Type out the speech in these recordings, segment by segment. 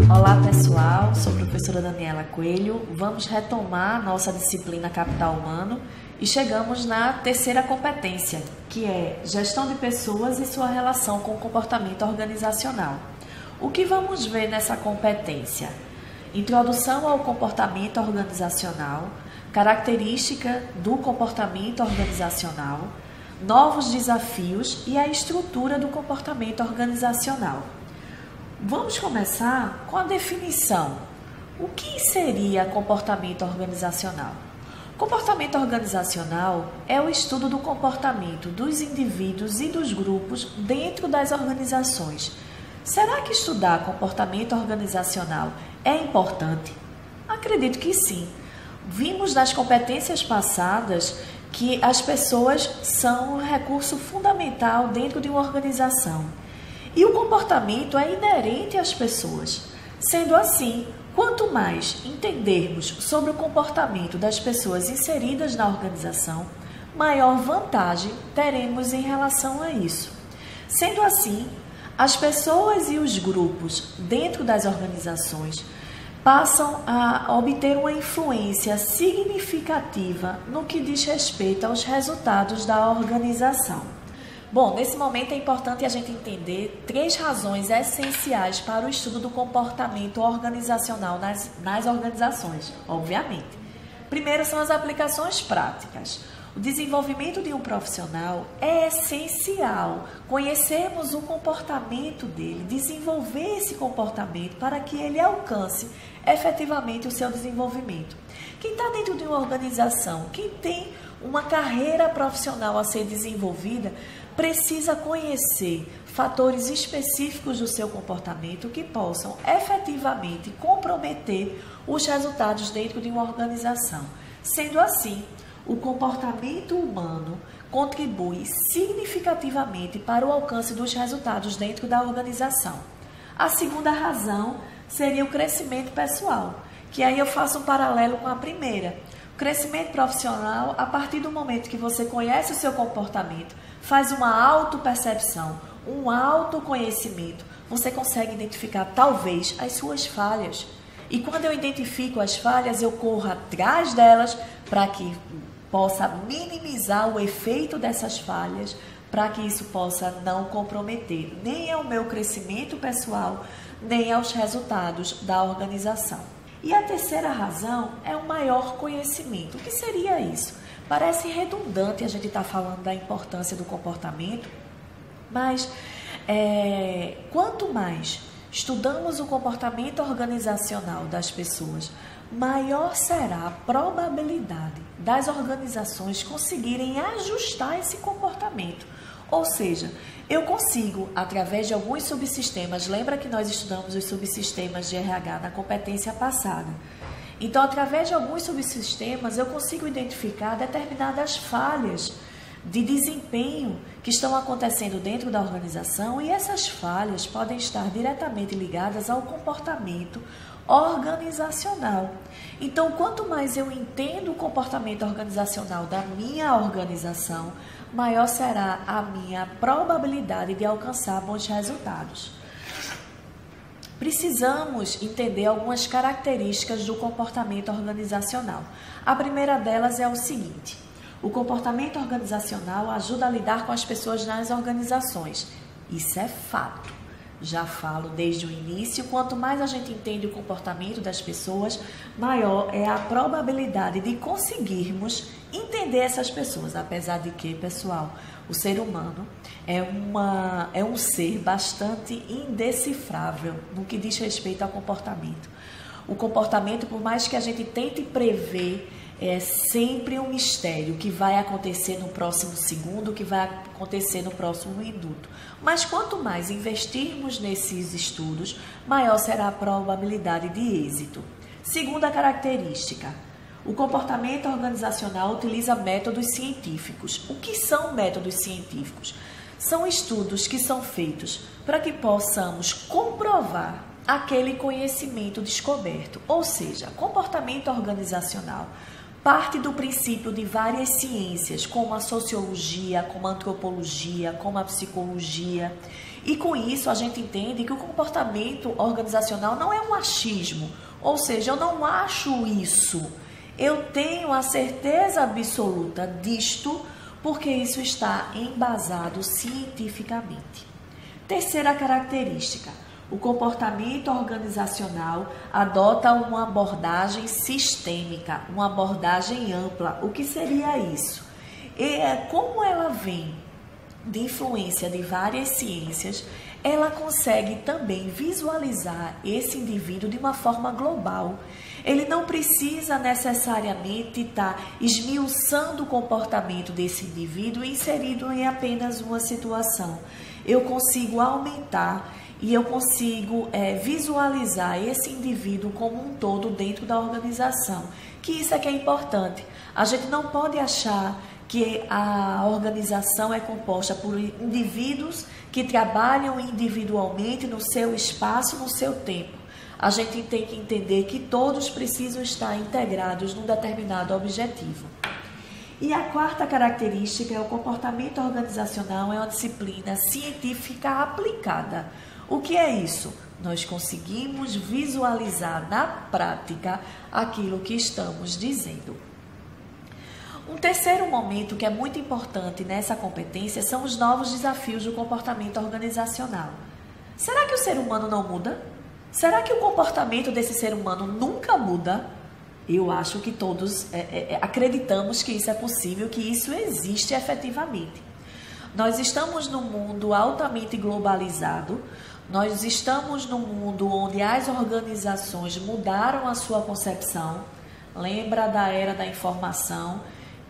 Olá pessoal, sou a professora Daniela Coelho. Vamos retomar nossa disciplina Capital Humano e chegamos na terceira competência, que é Gestão de Pessoas e sua relação com o comportamento organizacional. O que vamos ver nessa competência? Introdução ao comportamento organizacional, característica do comportamento organizacional, novos desafios e a estrutura do comportamento organizacional. Vamos começar com a definição. O que seria comportamento organizacional? Comportamento organizacional é o estudo do comportamento dos indivíduos e dos grupos dentro das organizações. Será que estudar comportamento organizacional é importante? Acredito que sim. Vimos nas competências passadas que as pessoas são um recurso fundamental dentro de uma organização. E o comportamento é inerente às pessoas. Sendo assim, quanto mais entendermos sobre o comportamento das pessoas inseridas na organização, maior vantagem teremos em relação a isso. Sendo assim, as pessoas e os grupos dentro das organizações passam a obter uma influência significativa no que diz respeito aos resultados da organização. Bom, nesse momento é importante a gente entender 3 razões essenciais para o estudo do comportamento organizacional nas organizações, obviamente. Primeiro são as aplicações práticas. O desenvolvimento de um profissional é essencial conhecermos o comportamento dele, desenvolver esse comportamento para que ele alcance efetivamente o seu desenvolvimento. Quem está dentro de uma organização, quem tem uma carreira profissional a ser desenvolvida, precisa conhecer fatores específicos do seu comportamento que possam efetivamente comprometer os resultados dentro de uma organização. Sendo assim, o comportamento humano contribui significativamente para o alcance dos resultados dentro da organização. A segunda razão seria o crescimento pessoal, que aí eu faço um paralelo com a primeira. O crescimento profissional, a partir do momento que você conhece o seu comportamento, faz uma autopercepção, um autoconhecimento, você consegue identificar talvez as suas falhas. E quando eu identifico as falhas, eu corro atrás delas para que possa minimizar o efeito dessas falhas, para que isso possa não comprometer nem ao meu crescimento pessoal, nem aos resultados da organização. E a terceira razão é o maior conhecimento. O que seria isso? Parece redundante a gente estar falando da importância do comportamento, mas quanto mais estudamos o comportamento organizacional das pessoas, maior será a probabilidade das organizações conseguirem ajustar esse comportamento. Ou seja, eu consigo, através de alguns subsistemas, lembra que nós estudamos os subsistemas de RH na competência passada. Então, através de alguns subsistemas, eu consigo identificar determinadas falhas de desempenho que estão acontecendo dentro da organização e essas falhas podem estar diretamente ligadas ao comportamento organizacional. Então, quanto mais eu entendo o comportamento organizacional da minha organização, maior será a minha probabilidade de alcançar bons resultados. Precisamos entender algumas características do comportamento organizacional. A primeira delas é o seguinte: o comportamento organizacional ajuda a lidar com as pessoas nas organizações. Isso é fato. Já falo desde o início, quanto mais a gente entende o comportamento das pessoas, maior é a probabilidade de conseguirmos entender essas pessoas. Apesar de que, pessoal, o ser humano é um ser bastante indecifrável no que diz respeito ao comportamento. O comportamento, por mais que a gente tente prever, é sempre um mistério que vai acontecer no próximo segundo, que vai acontecer no próximo minuto. Mas quanto mais investirmos nesses estudos, maior será a probabilidade de êxito. Segunda característica: o comportamento organizacional utiliza métodos científicos. O que são métodos científicos? São estudos que são feitos para que possamos comprovar aquele conhecimento descoberto. Ou seja, comportamento organizacional parte do princípio de várias ciências, como a sociologia, como a antropologia, como a psicologia. E com isso a gente entende que o comportamento organizacional não é um achismo, ou seja, eu não acho isso, eu tenho a certeza absoluta disto, porque isso está embasado cientificamente. Terceira característica, o comportamento organizacional adota uma abordagem sistêmica, uma abordagem ampla. O que seria isso? Como ela vem de influência de várias ciências, ela consegue também visualizar esse indivíduo de uma forma global. Ele não precisa necessariamente estar esmiuçando o comportamento desse indivíduo inserido em apenas uma situação. Eu consigo aumentar e eu consigo visualizar esse indivíduo como um todo dentro da organização. Que isso é que é importante. A gente não pode achar que a organização é composta por indivíduos que trabalham individualmente no seu espaço, no seu tempo. A gente tem que entender que todos precisam estar integrados num determinado objetivo. E a quarta característica é o comportamento organizacional, é uma disciplina científica aplicada. O que é isso? Nós conseguimos visualizar na prática aquilo que estamos dizendo. Um terceiro momento que é muito importante nessa competência são os novos desafios do comportamento organizacional. Será que o ser humano não muda? Será que o comportamento desse ser humano nunca muda? Eu acho que todos acreditamos que isso é possível, que isso existe efetivamente. Nós estamos num mundo altamente globalizado, nós estamos num mundo onde as organizações mudaram a sua concepção. Lembra da era da informação,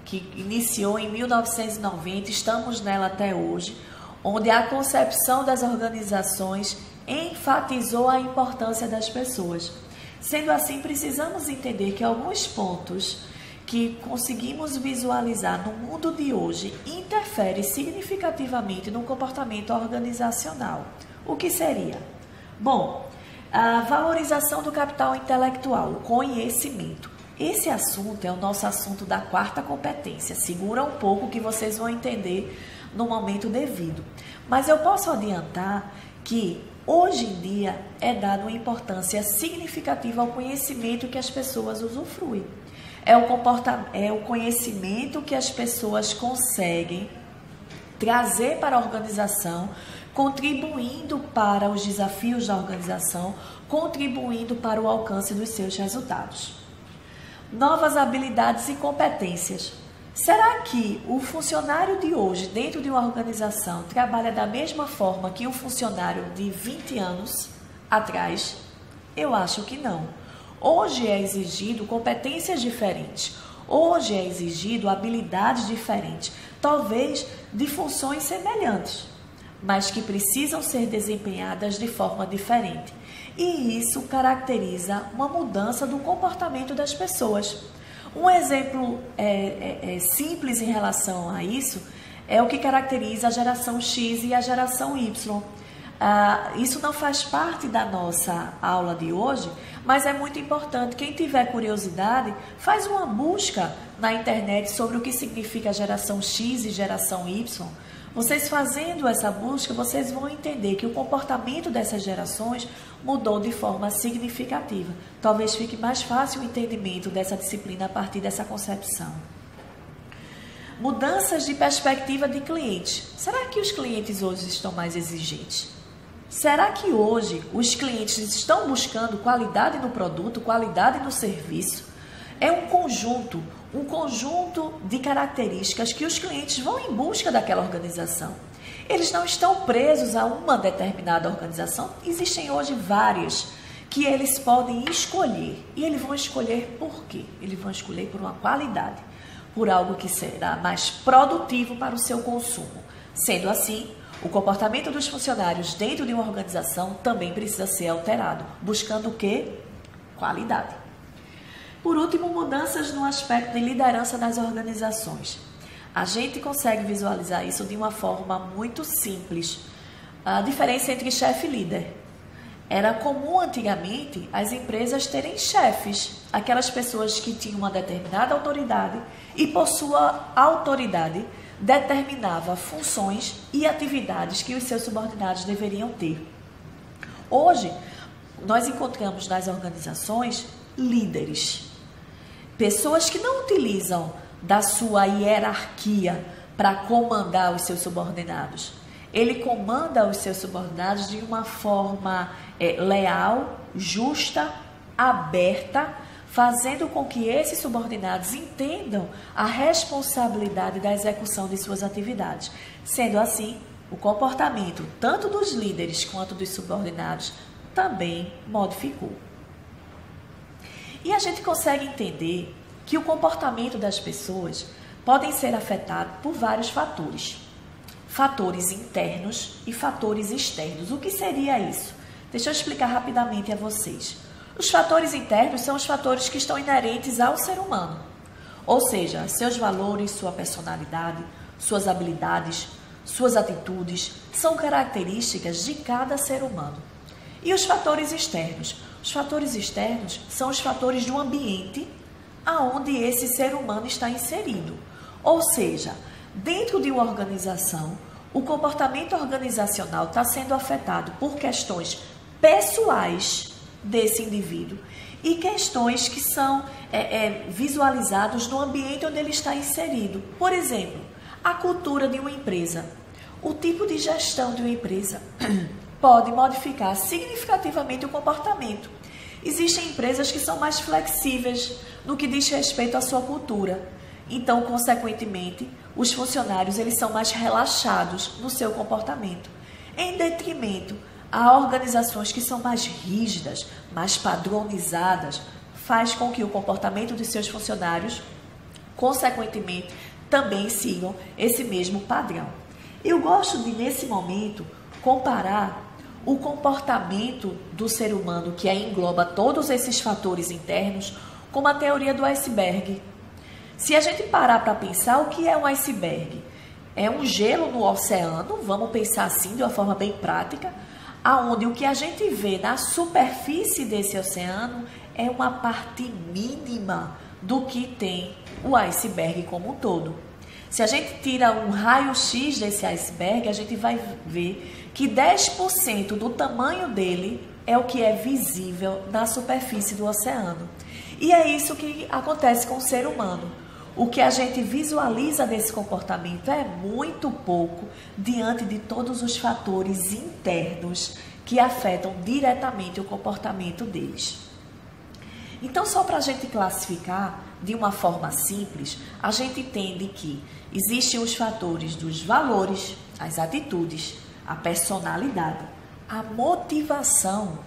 que iniciou em 1990, estamos nela até hoje, onde a concepção das organizações enfatizou a importância das pessoas. Sendo assim, precisamos entender que alguns pontos que conseguimos visualizar no mundo de hoje interferem significativamente no comportamento organizacional. O que seria? Bom, a valorização do capital intelectual, o conhecimento. Esse assunto é o nosso assunto da quarta competência. Segura um pouco que vocês vão entender no momento devido. Mas eu posso adiantar que hoje em dia é dada uma importância significativa ao conhecimento que as pessoas usufruem. É o conhecimento que as pessoas conseguem trazer para a organização, contribuindo para os desafios da organização, contribuindo para o alcance dos seus resultados. Novas habilidades e competências. Será que o funcionário de hoje, dentro de uma organização, trabalha da mesma forma que o funcionário de 20 anos atrás? Eu acho que não. Hoje é exigido competências diferentes. Hoje é exigido habilidades diferentes, talvez de funções semelhantes, mas que precisam ser desempenhadas de forma diferente. E isso caracteriza uma mudança do comportamento das pessoas. Um exemplo simples em relação a isso é o que caracteriza a geração X e a geração Y. Isso não faz parte da nossa aula de hoje, mas é muito importante. Quem tiver curiosidade, faz uma busca na internet sobre o que significa a geração X e geração Y. Vocês fazendo essa busca, vocês vão entender que o comportamento dessas gerações mudou de forma significativa. Talvez fique mais fácil o entendimento dessa disciplina a partir dessa concepção. Mudanças de perspectiva de cliente. Será que os clientes hoje estão mais exigentes? Será que hoje os clientes estão buscando qualidade no produto, qualidade no serviço? É um conjunto de características que os clientes vão em busca daquela organização. Eles não estão presos a uma determinada organização. Existem hoje várias que eles podem escolher. E eles vão escolher por quê? Eles vão escolher por uma qualidade, por algo que será mais produtivo para o seu consumo. Sendo assim, o comportamento dos funcionários dentro de uma organização também precisa ser alterado, buscando o quê? Qualidade. Por último, mudanças no aspecto de liderança das organizações. A gente consegue visualizar isso de uma forma muito simples. A diferença entre chefe e líder. Era comum antigamente as empresas terem chefes, aquelas pessoas que tinham uma determinada autoridade e por sua autoridade determinava funções e atividades que os seus subordinados deveriam ter. Hoje, nós encontramos nas organizações líderes, pessoas que não utilizam da sua hierarquia para comandar os seus subordinados. Ele comanda os seus subordinados de uma forma leal, justa, aberta, fazendo com que esses subordinados entendam a responsabilidade da execução de suas atividades. Sendo assim, o comportamento tanto dos líderes quanto dos subordinados também modificou. E a gente consegue entender que o comportamento das pessoas podem ser afetado por vários fatores. Fatores internos e fatores externos. O que seria isso? Deixa eu explicar rapidamente a vocês. Os fatores internos são os fatores que estão inerentes ao ser humano. Ou seja, seus valores, sua personalidade, suas habilidades, suas atitudes, são características de cada ser humano. E os fatores externos? Os fatores externos são os fatores do ambiente aonde esse ser humano está inserido. Ou seja, dentro de uma organização, o comportamento organizacional está sendo afetado por questões pessoais desse indivíduo e questões que são visualizadas no ambiente onde ele está inserido. Por exemplo, a cultura de uma empresa. O tipo de gestão de uma empresa pode modificar significativamente o comportamento. Existem empresas que são mais flexíveis no que diz respeito à sua cultura. Então, consequentemente, os funcionários eles são mais relaxados no seu comportamento, em detrimento a organizações que são mais rígidas, mais padronizadas, faz com que o comportamento de seus funcionários, consequentemente, também sigam esse mesmo padrão. Eu gosto de, nesse momento, comparar o comportamento do ser humano, que engloba todos esses fatores internos, com a teoria do iceberg. Se a gente parar para pensar, o que é um iceberg? É um gelo no oceano, vamos pensar assim, de uma forma bem prática, aonde o que a gente vê na superfície desse oceano é uma parte mínima do que tem o iceberg como um todo. Se a gente tira um raio-x desse iceberg, a gente vai ver que 10% do tamanho dele é o que é visível na superfície do oceano. E é isso que acontece com o ser humano. O que a gente visualiza desse comportamento é muito pouco diante de todos os fatores internos que afetam diretamente o comportamento deles. Então, só para a gente classificar de uma forma simples, a gente entende que existem os fatores dos valores, as atitudes, a personalidade, a motivação,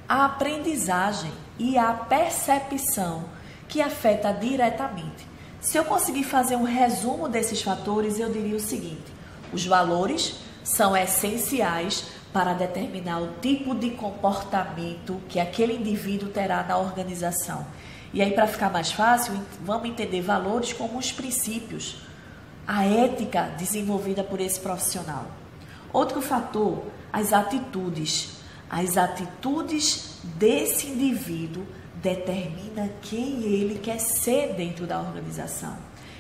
a aprendizagem e a percepção que afeta diretamente. Se eu conseguir fazer um resumo desses fatores, eu diria o seguinte: os valores são essenciais para determinar o tipo de comportamento que aquele indivíduo terá na organização. E aí, para ficar mais fácil, vamos entender valores como os princípios, a ética desenvolvida por esse profissional. Outro fator, as atitudes. As atitudes desse indivíduo determina quem ele quer ser dentro da organização.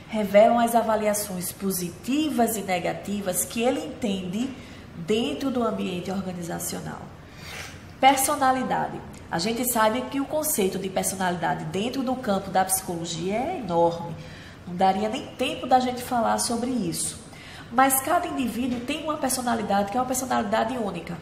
Revelam as avaliações positivas e negativas que ele entende dentro do ambiente organizacional. Personalidade. A gente sabe que o conceito de personalidade dentro do campo da psicologia é enorme. Não daria nem tempo da gente falar sobre isso. Mas cada indivíduo tem uma personalidade que é uma personalidade única.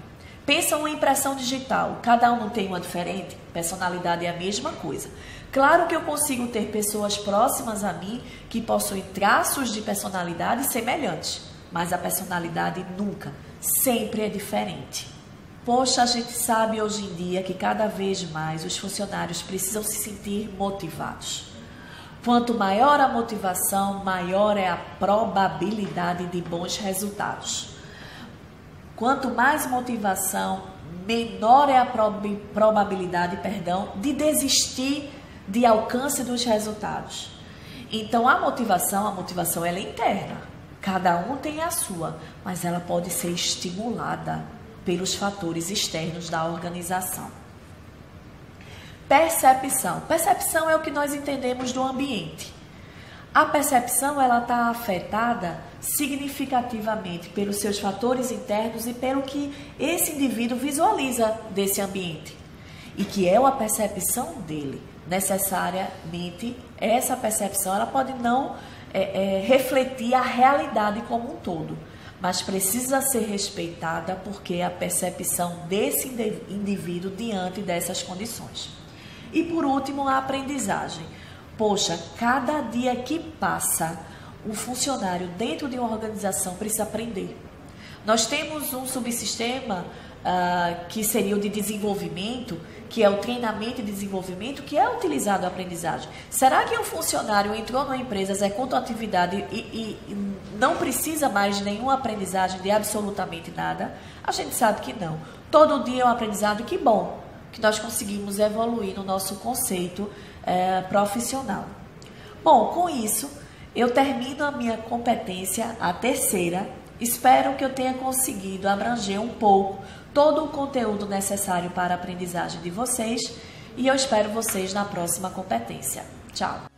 Pensa uma impressão digital, cada um não tem uma diferente? Personalidade é a mesma coisa. Claro que eu consigo ter pessoas próximas a mim que possuem traços de personalidade semelhantes, mas a personalidade nunca, sempre é diferente. Poxa, a gente sabe hoje em dia que cada vez mais os funcionários precisam se sentir motivados. Quanto maior a motivação, maior é a probabilidade de bons resultados. Quanto mais motivação, menor é a probabilidade, de desistir de alcance dos resultados. Então, a motivação ela é interna. Cada um tem a sua, mas ela pode ser estimulada pelos fatores externos da organização. Percepção. Percepção é o que nós entendemos do ambiente. A percepção ela está afetada significativamente pelos seus fatores internos e pelo que esse indivíduo visualiza desse ambiente. E que é uma percepção dele. Necessariamente, essa percepção ela pode não refletir a realidade como um todo, mas precisa ser respeitada porque é a percepção desse indivíduo diante dessas condições. E por último, a aprendizagem. Poxa, cada dia que passa, um funcionário dentro de uma organização precisa aprender. Nós temos um subsistema que seria o de desenvolvimento, que é o treinamento e desenvolvimento, que é utilizado a aprendizagem. Será que um funcionário entrou numa empresa, executa uma atividade e não precisa mais de nenhuma aprendizagem, de absolutamente nada? A gente sabe que não. Todo dia é um aprendizado, que bom que nós conseguimos evoluir no nosso conceito profissional. Bom, com isso, eu termino a minha competência, a terceira. Espero que eu tenha conseguido abranger um pouco todo o conteúdo necessário para a aprendizagem de vocês e eu espero vocês na próxima competência. Tchau!